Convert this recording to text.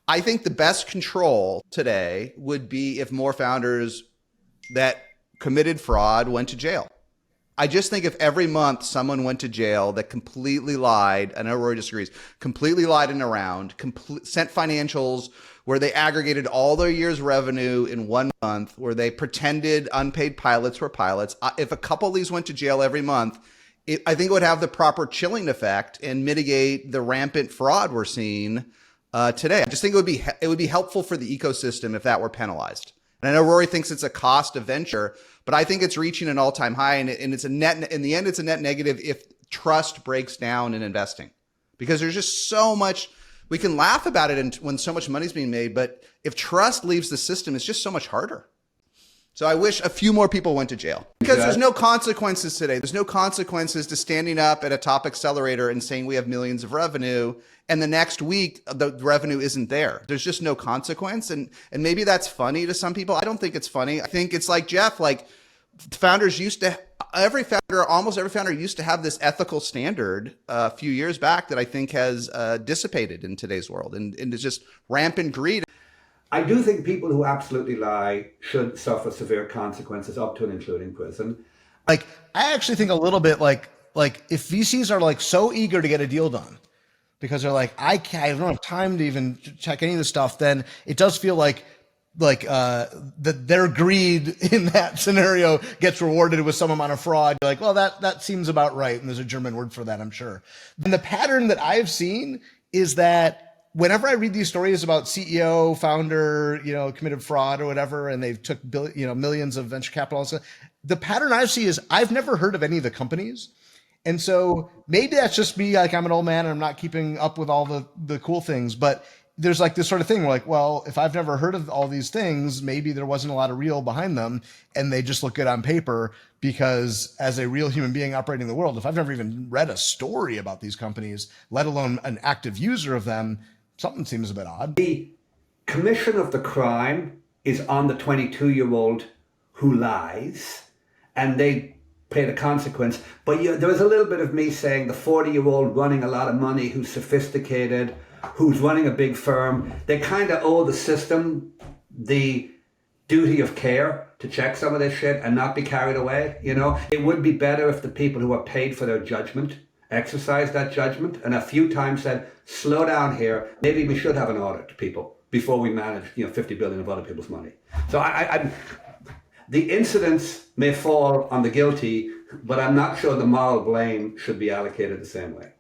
I think the best control today would be if more founders that committed fraud went to jail. I just think if every month someone went to jail that completely lied, I know Rory disagrees, completely lied in a round, sent financials where they aggregated all their year's revenue in 1 month, where they pretended unpaid pilots were pilots. If a couple of these went to jail every month, I think it would have the proper chilling effect and mitigate the rampant fraud we're seeing today. I just think it would be helpful for the ecosystem if that were penalized. And I know Rory thinks it's a cost of venture, but I think it's reaching an all-time high, and it's a net. In the end, it's a net negative if trust breaks down in investing, because there's just so much. We can laugh about it when so much money's being made, but if trust leaves the system, it's just so much harder. So I wish a few more people went to jail, because there's no consequences today. There's no consequences to standing up at a top accelerator and saying we have millions of revenue, and the next week the revenue isn't there. There's just no consequence. And maybe that's funny to some people. I don't think it's funny. I think it's like Jeff, like founders used to, almost every founder used to have this ethical standard a few years back that I think has dissipated in today's world. And it's just rampant greed. I do think people who absolutely lie should suffer severe consequences, up to and including prison. Like, I actually think a little bit like if VCs are like so eager to get a deal done because they're like, I don't have time to even check any of this stuff, then it does feel like that their greed in that scenario gets rewarded with some amount of fraud. You're like, well, that seems about right. And there's a German word for that, I'm sure. And the pattern that I've seen is that whenever I read these stories about CEO, founder, committed fraud or whatever, and they've took millions of venture capital, the pattern I see is I've never heard of any of the companies. And so maybe that's just me, like I'm an old man and I'm not keeping up with all the cool things, but there's like this sort of thing where like, well, if I've never heard of all these things, maybe there wasn't a lot of real behind them and they just look good on paper, because as a real human being operating in the world, if I've never even read a story about these companies, let alone an active user of them, something seems a bit odd. The commission of the crime is on the 22-year-old who lies, and they pay the consequence. But there was a little bit of me saying the 40-year-old running a lot of money, who's sophisticated, who's running a big firm, they kind of owe the system the duty of care to check some of this shit and not be carried away. It would be better if the people who are paid for their judgment exercised that judgment and a few times said, slow down here, maybe we should have an audit to people before we manage 50 billion of other people's money. So the incidents may fall on the guilty, but I'm not sure the moral blame should be allocated the same way.